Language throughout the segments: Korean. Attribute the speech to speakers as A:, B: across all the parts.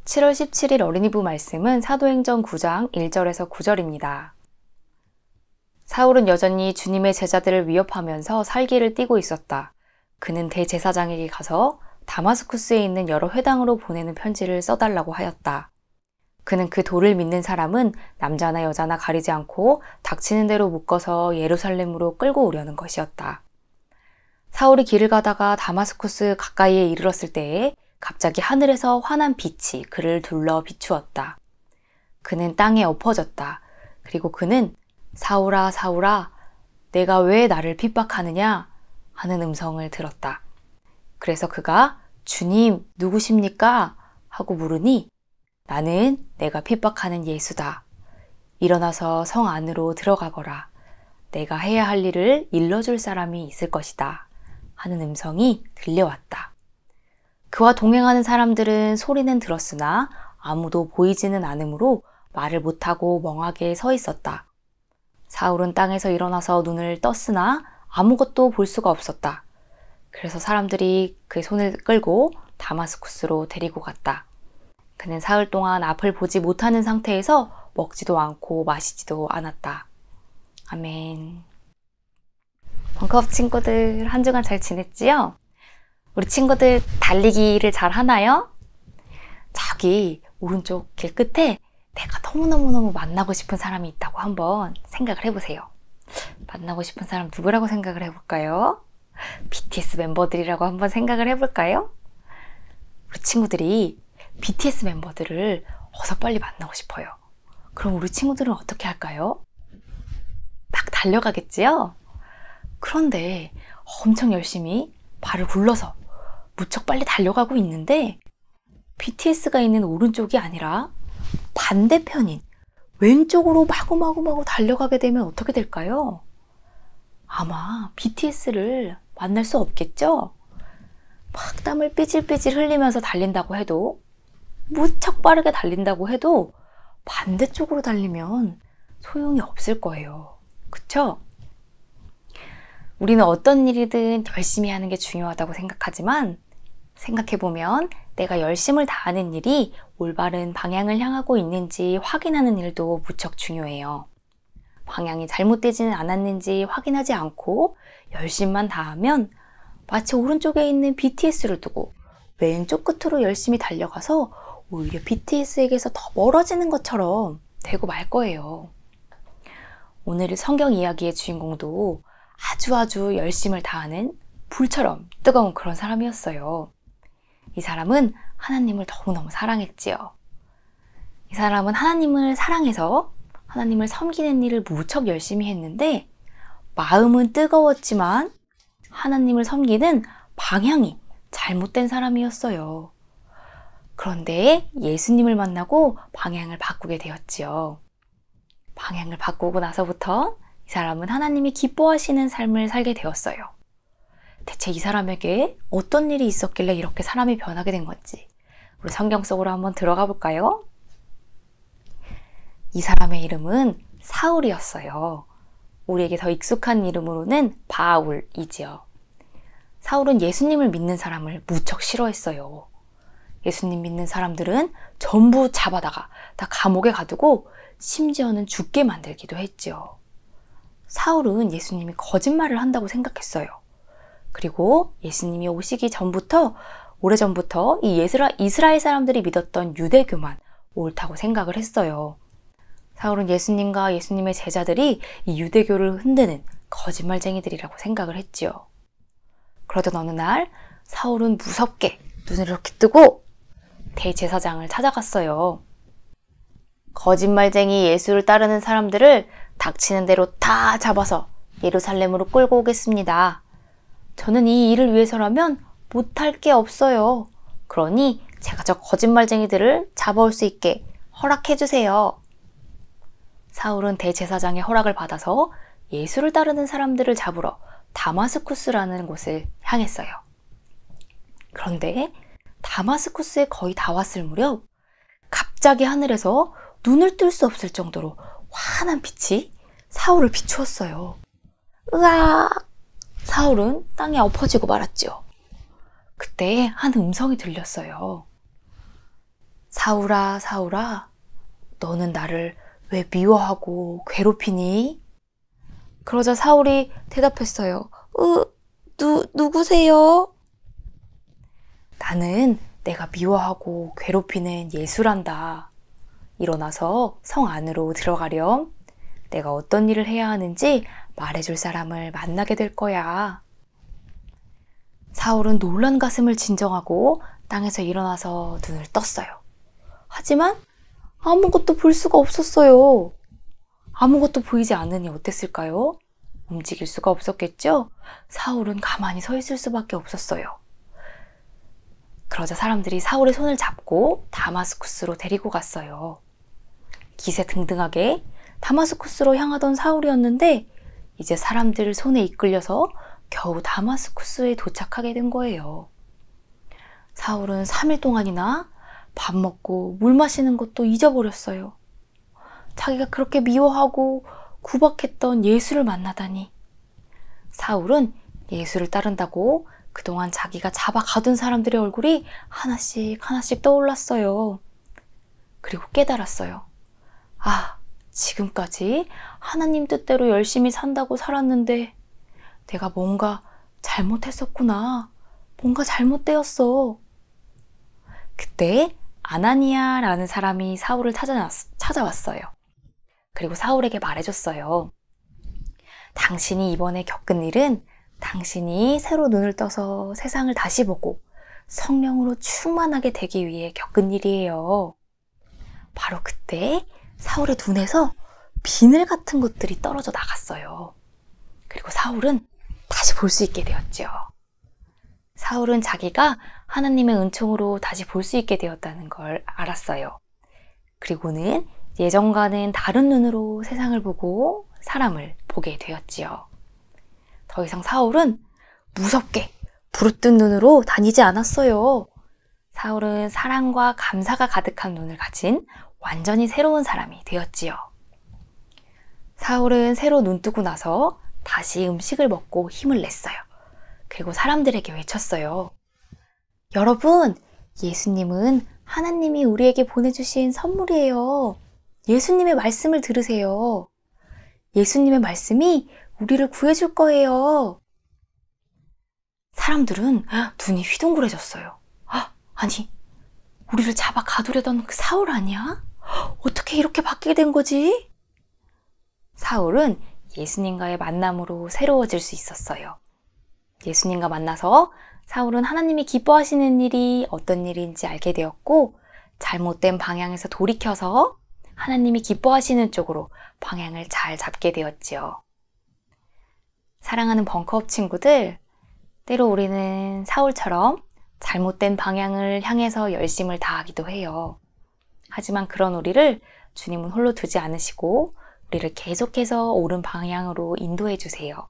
A: 7월 17일 어린이부 말씀은 사도행전 9장 1절에서 9절입니다. 사울은 여전히 주님의 제자들을 위협하면서 살기를 띠고 있었다. 그는 대제사장에게 가서 다마스쿠스에 있는 여러 회당으로 보내는 편지를 써달라고 하였다. 그는 그 도를 믿는 사람은 남자나 여자나 가리지 않고 닥치는 대로 묶어서 예루살렘으로 끌고 오려는 것이었다. 사울이 길을 가다가 다마스쿠스 가까이에 이르렀을 때에 갑자기 하늘에서 환한 빛이 그를 둘러 비추었다. 그는 땅에 엎어졌다. 그리고 그는 사울아, 사울아, 내가 왜 나를 핍박하느냐? 하는 음성을 들었다. 그래서 그가 주님, 누구십니까? 하고 물으니 나는 내가 핍박하는 예수다. 일어나서 성 안으로 들어가거라. 내가 해야 할 일을 일러줄 사람이 있을 것이다. 하는 음성이 들려왔다. 그와 동행하는 사람들은 소리는 들었으나 아무도 보이지는 않으므로 말을 못하고 멍하게 서 있었다. 사울은 땅에서 일어나서 눈을 떴으나 아무것도 볼 수가 없었다. 그래서 사람들이 그의 손을 끌고 다마스쿠스로 데리고 갔다. 그는 사흘 동안 앞을 보지 못하는 상태에서 먹지도 않고 마시지도 않았다. 아멘. 벙커업 친구들 한 주간 잘 지냈지요? 우리 친구들 달리기를 잘 하나요? 저기 오른쪽 길 끝에 내가 너무너무 만나고 싶은 사람이 있다고 한번 생각을 해보세요. 만나고 싶은 사람 누구라고 생각을 해볼까요? BTS 멤버들이라고 한번 생각을 해볼까요? 우리 친구들이 BTS 멤버들을 어서 빨리 만나고 싶어요. 그럼 우리 친구들은 어떻게 할까요? 막 달려가겠지요? 그런데 엄청 열심히 발을 굴러서 무척 빨리 달려가고 있는데 BTS가 있는 오른쪽이 아니라 반대편인 왼쪽으로 마구마구 달려가게 되면 어떻게 될까요? 아마 BTS를 만날 수 없겠죠? 막 땀을 삐질삐질 흘리면서 달린다고 해도, 무척 빠르게 달린다고 해도 반대쪽으로 달리면 소용이 없을 거예요. 그쵸? 우리는 어떤 일이든 열심히 하는 게 중요하다고 생각하지만 생각해보면 내가 열심을 다하는 일이 올바른 방향을 향하고 있는지 확인하는 일도 무척 중요해요. 방향이 잘못되지는 않았는지 확인하지 않고 열심만 다하면 마치 오른쪽에 있는 BTS를 두고 왼쪽 끝으로 열심히 달려가서 오히려 BTS에게서 더 멀어지는 것처럼 되고 말 거예요. 오늘의 성경 이야기의 주인공도 아주 열심을 다하는 불처럼 뜨거운 그런 사람이었어요. 이 사람은 하나님을 너무너무 사랑했지요. 이 사람은 하나님을 사랑해서 하나님을 섬기는 일을 무척 열심히 했는데 마음은 뜨거웠지만 하나님을 섬기는 방향이 잘못된 사람이었어요. 그런데 예수님을 만나고 방향을 바꾸게 되었지요. 방향을 바꾸고 나서부터 이 사람은 하나님이 기뻐하시는 삶을 살게 되었어요. 대체 이 사람에게 어떤 일이 있었길래 이렇게 사람이 변하게 된 건지 우리 성경 속으로 한번 들어가 볼까요? 이 사람의 이름은 사울이었어요. 우리에게 더 익숙한 이름으로는 바울이지요. 사울은 예수님을 믿는 사람을 무척 싫어했어요. 예수님 믿는 사람들은 전부 잡아다가 다 감옥에 가두고 심지어는 죽게 만들기도 했지요. 사울은 예수님이 거짓말을 한다고 생각했어요. 그리고 예수님이 오시기 전부터, 오래전부터 이 이스라엘 사람들이 믿었던 유대교만 옳다고 생각을 했어요. 사울은 예수님과 예수님의 제자들이 이 유대교를 흔드는 거짓말쟁이들이라고 생각을 했지요. 그러던 어느 날 사울은 무섭게 눈을 이렇게 뜨고 대제사장을 찾아갔어요. 거짓말쟁이 예수를 따르는 사람들을 닥치는 대로 다 잡아서 예루살렘으로 끌고 오겠습니다. 저는 이 일을 위해서라면 못할 게 없어요. 그러니 제가 저 거짓말쟁이들을 잡아올 수 있게 허락해 주세요. 사울은 대제사장의 허락을 받아서 예수를 따르는 사람들을 잡으러 다마스쿠스라는 곳을 향했어요. 그런데 다마스쿠스에 거의 다 왔을 무렵 갑자기 하늘에서 눈을 뜰 수 없을 정도로 환한 빛이 사울을 비추었어요. 으악! 사울은 땅에 엎어지고 말았죠. 그때 한 음성이 들렸어요. 사울아, 사울아, 너는 나를 왜 미워하고 괴롭히니? 그러자 사울이 대답했어요. 누구세요? 나는 내가 미워하고 괴롭히는 예수란다. 일어나서 성 안으로 들어가렴. 내가 어떤 일을 해야 하는지 말해줄 사람을 만나게 될 거야. 사울은 놀란 가슴을 진정하고 땅에서 일어나서 눈을 떴어요. 하지만 아무것도 볼 수가 없었어요. 아무것도 보이지 않으니 어땠을까요? 움직일 수가 없었겠죠? 사울은 가만히 서 있을 수밖에 없었어요. 그러자 사람들이 사울의 손을 잡고 다마스쿠스로 데리고 갔어요. 기세등등하게 다마스쿠스로 향하던 사울이었는데 이제 사람들 손에 이끌려서 겨우 다마스쿠스에 도착하게 된 거예요. 사울은 3일 동안이나 밥 먹고 물 마시는 것도 잊어버렸어요. 자기가 그렇게 미워하고 구박했던 예수를 만나다니. 사울은 예수를 따른다고 그동안 자기가 잡아 가둔 사람들의 얼굴이 하나씩 하나씩 떠올랐어요. 그리고 깨달았어요. 아, 지금까지 하나님 뜻대로 열심히 산다고 살았는데 내가 뭔가 잘못했었구나. 뭔가 잘못되었어. 그때 아나니아라는 사람이 사울을 찾아왔어요. 그리고 사울에게 말해줬어요. 당신이 이번에 겪은 일은 당신이 새로 눈을 떠서 세상을 다시 보고 성령으로 충만하게 되기 위해 겪은 일이에요. 바로 그때 사울의 눈에서 비늘 같은 것들이 떨어져 나갔어요. 그리고 사울은 다시 볼 수 있게 되었죠. 사울은 자기가 하나님의 은총으로 다시 볼 수 있게 되었다는 걸 알았어요. 그리고는 예전과는 다른 눈으로 세상을 보고 사람을 보게 되었지요. 더 이상 사울은 무섭게 부르뜬 눈으로 다니지 않았어요. 사울은 사랑과 감사가 가득한 눈을 가진 완전히 새로운 사람이 되었지요. 사울은 새로 눈 뜨고 나서 다시 음식을 먹고 힘을 냈어요. 그리고 사람들에게 외쳤어요. 여러분, 예수님은 하나님이 우리에게 보내주신 선물이에요. 예수님의 말씀을 들으세요. 예수님의 말씀이 우리를 구해줄 거예요. 사람들은 눈이 휘둥그레졌어요. 아니, 우리를 잡아 가두려던 그 사울 아니야? 어떻게 이렇게 바뀌게 된 거지? 사울은 예수님과의 만남으로 새로워질 수 있었어요. 예수님과 만나서 사울은 하나님이 기뻐하시는 일이 어떤 일인지 알게 되었고 잘못된 방향에서 돌이켜서 하나님이 기뻐하시는 쪽으로 방향을 잘 잡게 되었지요. 사랑하는 벙커업 친구들, 때로 우리는 사울처럼 잘못된 방향을 향해서 열심을 다하기도 해요. 하지만 그런 우리를 주님은 홀로 두지 않으시고 우리를 계속해서 옳은 방향으로 인도해 주세요.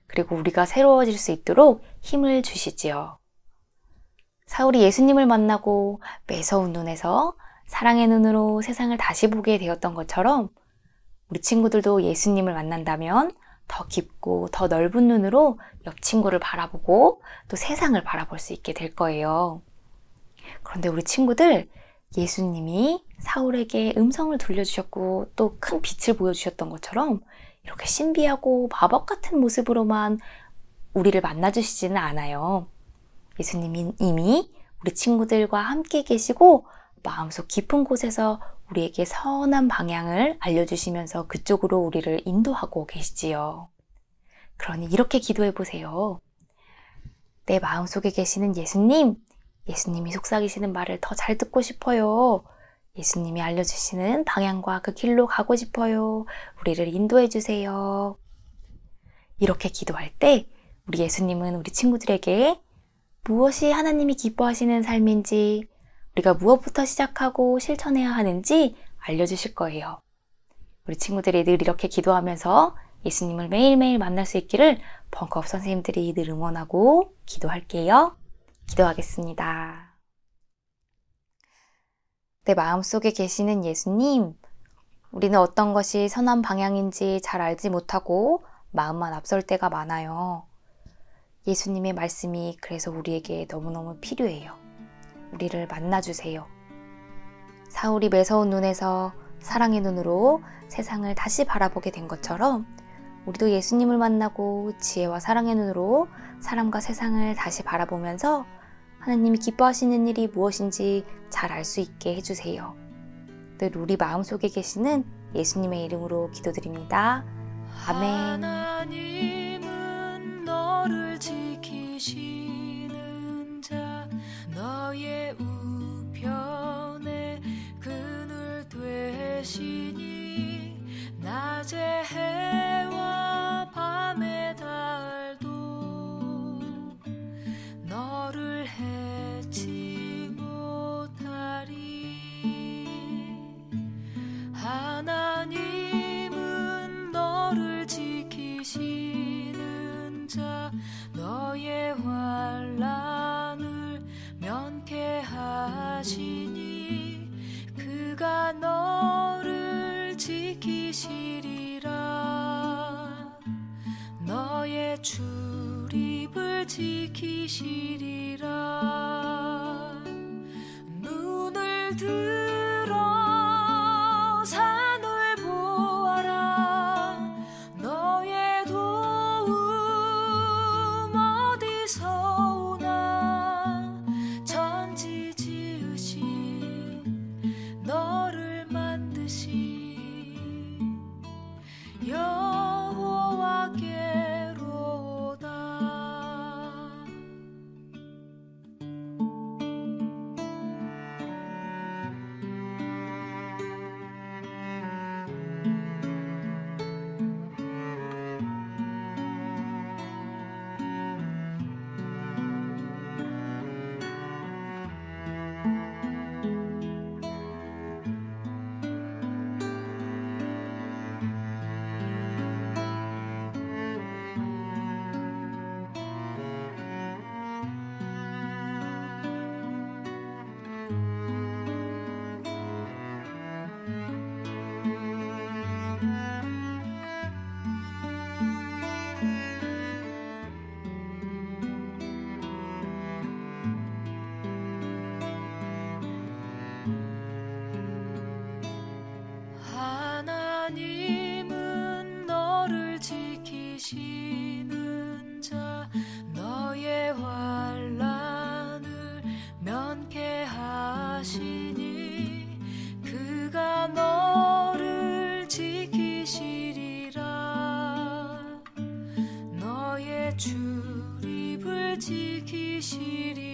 A: 그리고 우리가 새로워질 수 있도록 힘을 주시지요. 사울이 예수님을 만나고 매서운 눈에서 사랑의 눈으로 세상을 다시 보게 되었던 것처럼 우리 친구들도 예수님을 만난다면 더 깊고 더 넓은 눈으로 옆 친구를 바라보고 또 세상을 바라볼 수 있게 될 거예요. 그런데 우리 친구들, 예수님이 사울에게 음성을 들려주셨고 또 큰 빛을 보여주셨던 것처럼 이렇게 신비하고 마법 같은 모습으로만 우리를 만나주시지는 않아요. 예수님이 이미 우리 친구들과 함께 계시고 마음속 깊은 곳에서 우리에게 선한 방향을 알려주시면서 그쪽으로 우리를 인도하고 계시지요. 그러니 이렇게 기도해 보세요. 내 마음속에 계시는 예수님, 예수님이 속삭이시는 말을 더 잘 듣고 싶어요. 예수님이 알려주시는 방향과 그 길로 가고 싶어요. 우리를 인도해 주세요. 이렇게 기도할 때 우리 예수님은 우리 친구들에게 무엇이 하나님이 기뻐하시는 삶인지, 우리가 무엇부터 시작하고 실천해야 하는지 알려주실 거예요. 우리 친구들이 늘 이렇게 기도하면서 예수님을 매일매일 만날 수 있기를 벙커업 선생님들이 늘 응원하고 기도할게요. 기도하겠습니다. 내 마음속에 계시는 예수님, 우리는 어떤 것이 선한 방향인지 잘 알지 못하고 마음만 앞설 때가 많아요. 예수님의 말씀이 그래서 우리에게 너무너무 필요해요. 우리를 만나주세요. 사울이 매서운 눈에서 사랑의 눈으로 세상을 다시 바라보게 된 것처럼 우리도 예수님을 만나고 지혜와 사랑의 눈으로 사람과 세상을 다시 바라보면서 하나님이 기뻐하시는 일이 무엇인지 잘 알 수 있게 해주세요. 늘 우리 마음속에 계시는 예수님의 이름으로 기도드립니다. 아멘. 하나님은 너를 지키시는 자, 너의 우편에 그늘 되시니 낮에 해와 밤의 달도 너를 해치 못하리. 하나님은 너를 지키시는 자, 너의 환난을 면케하시니 그가 너를 지키시리라. 너의 출입을 지키시리라. 눈을 들어 산을 보아라. 너의 도움 어디서 오나. 천지 지으신 너를 만드신 여호와께로다. 하나님은 너를 지키시는 자, 너의 환난을 면케하시니 그가 너를 지키시리라. 너의 출입을 지키시리라.